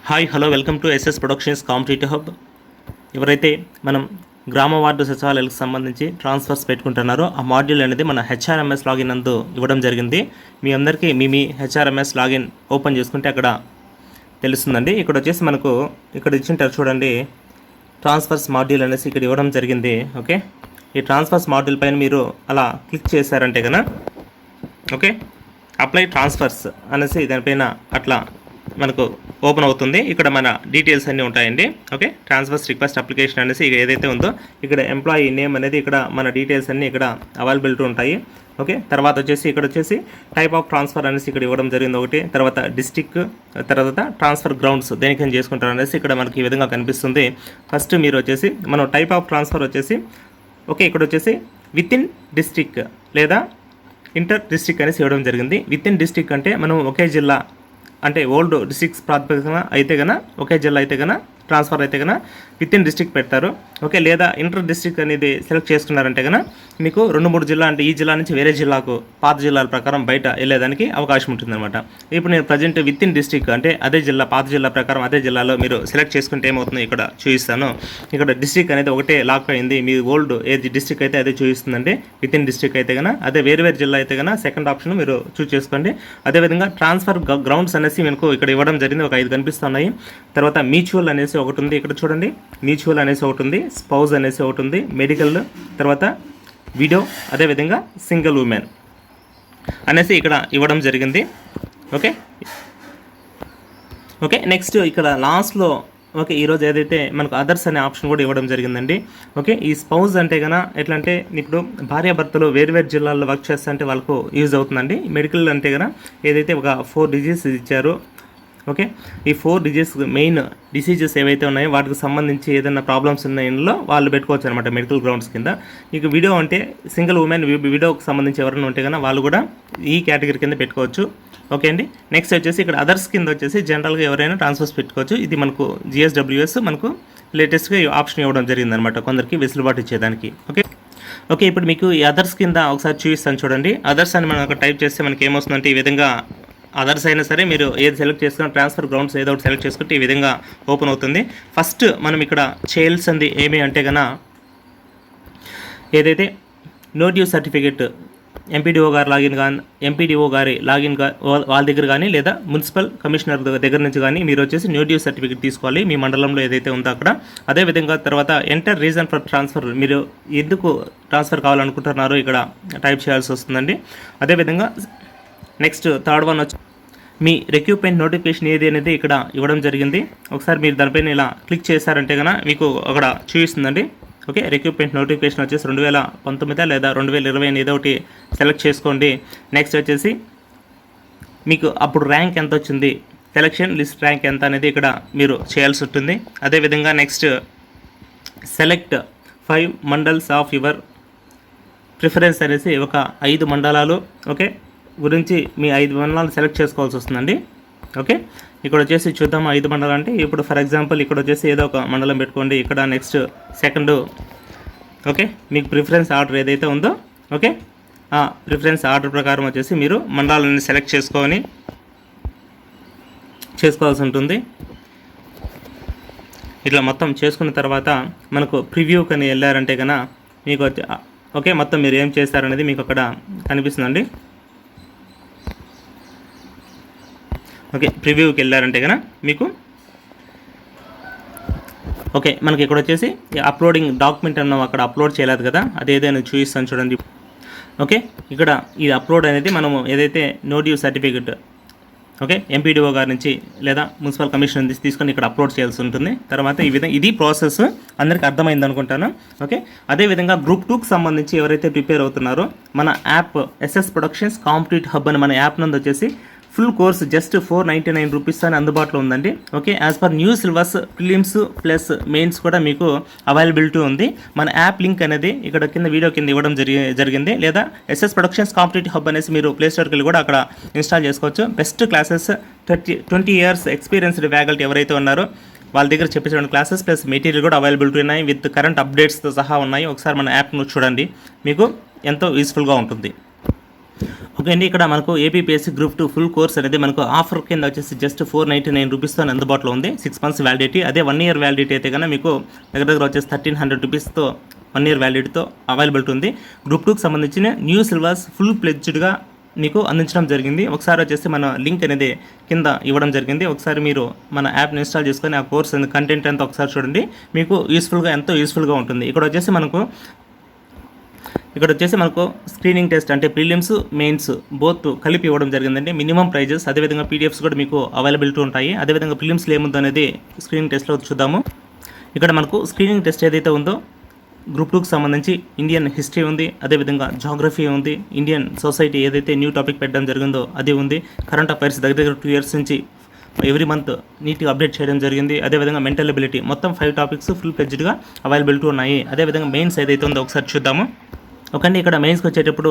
Hi hello welcome to SS productions competitive hub. ఎవరైతే మనం గ్రామ వార్డు సచివాలయాలకు సంబంధించి ట్రాన్స్ఫర్స్ పెట్టుకుంటున్నారో ఆ మాడ్యూల్ అనేది మన హెచ్ఆర్ఎంఎస్ లాగిన్ నందు ఇవ్వడం జరిగింది. మీ అందరికీ మీ హెచ్ఆర్ఎంఎస్ లాగిన్ ఓపెన్ చేసుకుంటే అక్కడ తెలుస్తుందండి. ఇక్కడ వచ్చేసి మనకు ఇక్కడ ఇచ్చింటారు చూడండి, ట్రాన్స్ఫర్స్ మాడ్యూల్ అనేసి ఇక్కడ ఇవ్వడం జరిగింది. ఓకే, ఈ ట్రాన్స్ఫర్స్ మాడ్యూల్ పైన మీరు అలా క్లిక్ చేశారంటే కనుక ఓకే అప్లై ట్రాన్స్ఫర్స్ అనేసి దానిపైన అట్లా మనకు ఓపెన్ అవుతుంది. ఇక్కడ మన డీటెయిల్స్ అన్నీ ఉంటాయండి. ఓకే, ట్రాన్స్ఫర్స్ రిక్వెస్ట్ అప్లికేషన్ అనేసి ఏదైతే ఉందో ఇక్కడ ఎంప్లాయీ నేమ్ అనేది ఇక్కడ మన డీటెయిల్స్ అన్నీ ఇక్కడ అవైలబిలిటీ ఉంటాయి. ఓకే, తర్వాత వచ్చేసి ఇక్కడ వచ్చేసి టైప్ ఆఫ్ ట్రాన్స్ఫర్ అనేసి ఇక్కడ ఇవ్వడం జరిగింది ఒకటి, తర్వాత డిస్టిక్, తర్వాత ట్రాన్స్ఫర్ గ్రౌండ్స్ దేనికని చేసుకుంటారు అనేసి ఇక్కడ మనకి ఈ విధంగా కనిపిస్తుంది. ఫస్ట్ మీరు వచ్చేసి మనం టైప్ ఆఫ్ ట్రాన్స్ఫర్ వచ్చేసి ఓకే ఇక్కడ వచ్చేసి విత్ ఇన్ డిస్టిక్ లేదా ఇంటర్ డిస్టిక్ అనేసి ఇవ్వడం జరిగింది. విత్ ఇన్ డిస్టిక్ అంటే మనం ఒకే జిల్లా అంటే ఓల్డ్ డిస్ట్రిక్ట్స్ ప్రాతిపదికన అయితే కన్నా ఒకే జిల్లా అయితే కన్నా ట్రాన్స్ఫర్ అయితే కన్నా విత్ ఇన్ డిస్ట్రిక్ట్ పెడతారు. ఓకే, లేదా ఇంటర్ డిస్ట్రిక్ట్ అనేది సెలెక్ట్ చేసుకున్నారంటే కన్నా మీకు 2-3 జిల్లా అంటే ఈ జిల్లా నుంచి వేరే జిల్లాకు పాత జిల్లాల ప్రకారం బయట వెళ్ళేదానికి అవకాశం ఉంటుందన్నమాట. ఇప్పుడు నేను ప్రజెంట్ విత్ ఇన్ డిస్ట్రిక్ట్ అంటే అదే జిల్లా పాత జిల్లా ప్రకారం అదే జిల్లాలో మీరు సెలెక్ట్ చేసుకుంటే ఏమవుతుందో ఇక్కడ చూపిస్తాను. ఇక్కడ డిస్ట్రిక్ట్ అనేది ఒకటే లాక్ అయింది. మీ ఓల్డ్ ఏది డిస్ట్రిక్ట్ అయితే అదే చూపిస్తుందండి. విత్ ఇన్ డిస్ట్రిక్ట్ అయితే కన్నా అదే వేరు జిల్లా అయితే కన్నా సెకండ్ ఆప్షన్ మీరు చూస్ చేసుకోండి. అదేవిధంగా ట్రాన్స్ఫర్ గ్రౌండ్స్ అనేసి మీకు ఇక్కడ ఇవ్వడం జరిగింది. ఒక 5 కనిపిస్తున్నాయి. తర్వాత మ్యూచువల్ అనేసి ఒకటి ఉంది. ఇక్కడ చూడండి, మ్యూచువల్ అనేసి ఒకటి ఉంది, స్పౌజ్ అనేసి ఒకటి ఉంది, మెడికల్, తర్వాత విడో, అదేవిధంగా సింగిల్ ఉమెన్ అనేసి ఇక్కడ ఇవ్వడం జరిగింది. ఓకే ఓకే నెక్స్ట్ ఇక్కడ లాస్ట్లో ఓకే ఈరోజు ఏదైతే మనకు అదర్స్ అనే ఆప్షన్ కూడా ఇవ్వడం జరిగిందండి. ఓకే, ఈ స్పౌజ్ అంటే కన్నా ఎట్లా అంటే ఇప్పుడు భార్యాభర్తలు వేరు జిల్లాల్లో వర్క్ చేస్తుంటే వాళ్ళకు యూజ్ అవుతుందండి. మెడికల్ అంటే కన్నా ఏదైతే ఒక 4 డిజీజ్ ఇచ్చారో ఓకే, ఈ 4 మెయిన్ డిసీజెస్ ఏవైతే ఉన్నాయో వాటికి సంబంధించి ఏదైనా ప్రాబ్లమ్స్ ఉన్న ఇంట్లో వాళ్ళు పెట్టుకోవచ్చు అనమాట మెడికల్ గ్రౌండ్స్ కింద. ఇక విడో అంటే సింగిల్ ఉమెన్ విడోకి సంబంధించి ఎవరైనా ఉంటే కన్నా వాళ్ళు కూడా ఈ కేటగిరీ కింద పెట్టుకోవచ్చు. ఓకే అండి, నెక్స్ట్ వచ్చేసి ఇక్కడ అదర్స్ కింద వచ్చేసి జనరల్గా ఎవరైనా ట్రాన్స్ఫర్స్ పెట్టుకోవచ్చు. ఇది మనకు GSWS మనకు లేటెస్ట్గా ఆప్షన్ ఇవ్వడం జరిగిందనమాట కొందరికి వెసులుబాటు ఇచ్చేదానికి. ఓకే ఓకే ఇప్పుడు మీకు ఈ అదర్స్ కింద ఒకసారి చూపిస్తాను చూడండి. అదర్స్ అని మనం టైప్ చేస్తే మనకి ఏమొస్తుందంటే ఈ విధంగా అదర్స్ అయినా సరే మీరు ఏది సెలెక్ట్ చేసుకున్న ట్రాన్స్ఫర్ గ్రౌండ్స్ ఏదో ఒకటి సెలెక్ట్ చేసుకుంటే ఈ విధంగా ఓపెన్ అవుతుంది. ఫస్ట్ మనం ఇక్కడ చేయాల్సింది ఏమి అంటే కన్నా ఏదైతే నో డ్యూ సర్టిఫికేట్ ఎంపీడీఓ గారు లాగిన్ కానీ ఎంపీడీఓ గారి లాగిన్ వాళ్ళ దగ్గర కానీ లేదా మున్సిపల్ కమిషనర్ దగ్గర నుంచి కానీ మీరు వచ్చేసి నో డ్యూ సర్టిఫికేట్ తీసుకోవాలి మీ మండలంలో ఏదైతే ఉందో అక్కడ. అదేవిధంగా తర్వాత ఎంటర్ రీజన్ ఫర్ ట్రాన్స్ఫర్, మీరు ఎందుకు ట్రాన్స్ఫర్ కావాలనుకుంటున్నారో ఇక్కడ టైప్ చేయాల్సి వస్తుందండి. అదేవిధంగా నెక్స్ట్ థర్డ్ వన్ వచ్చి మీ రిక్రూట్మెంట్ నోటిఫికేషన్ ఏది అనేది ఇక్కడ ఇవ్వడం జరిగింది. ఒకసారి మీరు దానిపైన ఇలా క్లిక్ చేశారంటే కనుక మీకు అక్కడ చూపిస్తుందండి. ఓకే, రిక్రూట్మెంట్ నోటిఫికేషన్ వచ్చేసి 2019 లేదా 2020 ఏదో ఒకటి సెలెక్ట్ చేసుకోండి. నెక్స్ట్ వచ్చేసి మీకు అప్పుడు ర్యాంక్ ఎంత వచ్చింది, సెలక్షన్ లిస్ట్ ర్యాంక్ ఎంత అనేది ఇక్కడ మీరు చేయాల్సి ఉంటుంది. అదేవిధంగా next select 5 mandals of your preference అనేసి ఒక 5 మండలాలు ఓకే గురించి మీ 5 మండలాలు సెలెక్ట్ చేసుకోవాల్సి వస్తుందండి. ఓకే, ఇక్కడ వచ్చేసి చూద్దాం 5 మండలాలు అంటే ఇప్పుడు ఫర్ ఎగ్జాంపుల్ ఇక్కడ వచ్చేసి ఏదో ఒక మండలం పెట్టుకోండి. ఇక్కడ నెక్స్ట్ సెకండ్ ఓకే మీకు ప్రిఫరెన్స్ ఆర్డర్ ఏదైతే ఉందో ఓకే ఆ ప్రిఫరెన్స్ ఆర్డర్ ప్రకారం వచ్చేసి మీరు మండలాన్ని సెలెక్ట్ చేసుకోవాల్సి ఉంటుంది. ఇట్లా మొత్తం చేసుకున్న తర్వాత మనకు ప్రివ్యూకి అని వెళ్ళారంటే కన్నా మీకు ఓకే మొత్తం మీరు ఏం చేస్తారనేది మీకు అక్కడ కనిపిస్తుందండి. ఓకే, ప్రివ్యూకి వెళ్ళారంటే కనుక మీకు ఓకే మనకి ఇక్కడ వచ్చేసి అప్లోడింగ్ డాక్యుమెంట్ అన్న అక్కడ అప్లోడ్ చేయలేదు కదా, అది ఏదైనా చూపిస్తాను చూడండి. ఓకే, ఇక్కడ ఇది అప్లోడ్ అనేది మనము ఏదైతే no due certificate okay MPDO గారి నుంచి లేదా మున్సిపల్ కమిషనర్ నుంచి తీసుకొని ఇక్కడ అప్లోడ్ చేయాల్సి ఉంటుంది. తర్వాత ఈ విధంగా ఇది ప్రాసెస్ అందరికీ అర్థమైంది అనుకుంటాను. ఓకే, అదేవిధంగా గ్రూప్ 2కి సంబంధించి ఎవరైతే ప్రిపేర్ అవుతున్నారో మన app SS productions competitive hub అని మన యాప్ నందు వచ్చేసి ఫుల్ కోర్స్ జస్ట్ 499 రూపీస్ అని అందుబాటులో ఉందండి. Okay, as per new syllabus prelims plus mains కూడా మీకు అవైలబిలిటీ ఉంది. మన యాప్ లింక్ అనేది ఇక్కడ కింద వీడియో కింద ఇవ్వడం జరిగింది. లేదా ఎస్ఎస్ ప్రొడక్షన్స్ కాంపిటేటివ్ హబ్ అనేసి మీరు ప్లే స్టోర్కి వెళ్ళి కూడా అక్కడ ఇన్స్టాల్ చేసుకోవచ్చు. Best classes 20 years experienced faculty ఎవరైతే ఉన్నారో వాళ్ళ దగ్గర చెప్పేసిన క్లాసెస్ ప్లస్ మెటీరియల్ కూడా అవైలబిలిటీ ఉన్నాయి. విత్ కరెంట్ అప్డేట్స్తో సహా ఉన్నాయి. ఒకసారి మన యాప్ను చూడండి, మీకు ఎంతో యూస్ఫుల్గా ఉంటుంది. ఓకే అండి, ఇక్కడ మనకు ఏపీపీఎస్సీ గ్రూప్ 2 ఫుల్ కోర్స్ అనేది మనకు ఆఫర్ కింద వచ్చేసి జస్ట్ 499 రూపీస్తో అందుబాటులో ఉంది. 6 months వ్యాలిడిటీ. అదే 1 year వ్యాలిడిటీ అయితే కన్నా మీకు దగ్గర వచ్చేసి 1300 రూపీస్తో 1 year వ్యాలిడిటీతో అవైలబిలిటీ ఉంది. గ్రూప్ 2కి సంబంధించిన న్యూ సిలబస్ ఫుల్ ప్లెడ్జ్డ్గా మీకు అందించడం జరిగింది. ఒకసారి వచ్చేసి మన లింక్ అనేది కింద ఇవ్వడం జరిగింది. ఒకసారి మీరు మన యాప్ని ఇన్స్టాల్ చేసుకొని ఆ కోర్స్ కంటెంట్ అంతా ఒకసారి చూడండి. మీకు ఎంతో యూస్ఫుల్గా ఉంటుంది. ఇక్కడ వచ్చేసి మనకు స్క్రీనింగ్ టెస్ట్ అంటే ప్రిలిమ్స్ మెయిన్స్ బోత్ కలిపి ఇవ్వడం జరిగిందండి. మినిమం ప్రైజెస్, అదేవిధంగా పీడిఎఫ్స్ కూడా మీకు అవైలబిలిటీ ఉంటాయి. అదేవిధంగా ప్రిలిమ్స్లో ఏముందో అనేది స్క్రీనింగ్ టెస్ట్లో చూద్దాము. ఇక్కడ మనకు స్క్రీనింగ్ టెస్ట్ ఏదైతే ఉందో గ్రూప్ 2కి సంబంధించి ఇండియన్ హిస్టరీ ఉంది, అదేవిధంగా జాగ్రఫీ ఉంది, ఇండియన్ సొసైటీ ఏదైతే న్యూ టాపిక్ పెట్టడం జరిగిందో అది ఉంది, కరెంట్ అఫైర్స్ దగ్గర 2 years నుంచి ఎవ్రీ మంత్ నీట్గా అప్డేట్ చేయడం జరిగింది. అదేవిధంగా మెంటల్ ఎబిలిటీ మొత్తం 5 topics ఫుల్ ప్లెడ్జ్డ్గా అవైలబిలిటీ ఉన్నాయి. అదేవిధంగా మెయిన్స్ ఏదైతే ఉందో ఒకసారి చూద్దాము. ఓకే, ఇక్కడ మెయిన్స్కి వచ్చేటప్పుడు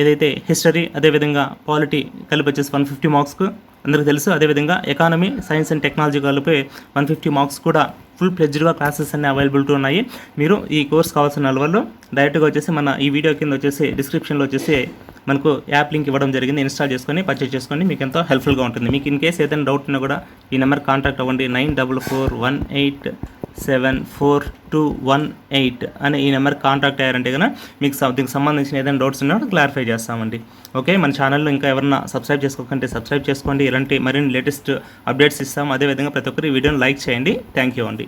ఏదైతే హిస్టరీ అదేవిధంగా పాలిటీ కలిపి వచ్చేసి 150 marksకు అందరికీ తెలుసు. అదేవిధంగా ఎకానమీ, సైన్స్ అండ్ టెక్నాలజీ కలిపి 150 marks కూడా ఫుల్ ప్లెడ్జ్డ్గా క్లాసెస్ అన్ని అవైలబిలిటీ ఉన్నాయి. మీరు ఈ కోర్స్ కావాల్సిన వాళ్ళు డైరెక్ట్గా వచ్చేసి మన ఈ వీడియో కింద వచ్చేసి డిస్క్రిప్షన్లో వచ్చేసి మనకు యాప్ లింక్ ఇవ్వడం జరిగింది. ఇన్స్టాల్ చేసుకొని పర్చేస్ చేసుకొని మీకు ఎంతో హెల్ప్ఫుల్గా ఉంటుంది. మీకు ఇన్ కేస్ ఏదైనా డౌట్ ఉన్నా కూడా ఈ నెంబర్ కాంటాక్ట్ అవ్వండి. 9441874218 అనే ఈ నెంబర్ కాంటాక్ట్ అయ్యారంటే కనుక మీకు దీనికి సంబంధించిన ఏదైనా డౌట్స్ ఉన్నా క్లారిఫై చేస్తామండి. ఓకే, మన ఛానల్లో ఇంకా ఎవరైనా సబ్స్క్రైబ్ చేసుకోకంటే సబ్స్క్రైబ్ చేసుకోండి. ఇలాంటి మరిన్ని లేటెస్ట్ అప్డేట్స్ ఇస్తాం. అదేవిధంగా ప్రతి ఒక్కరు ఈ వీడియోని లైక్ చేయండి. థ్యాంక్ యూ అండి.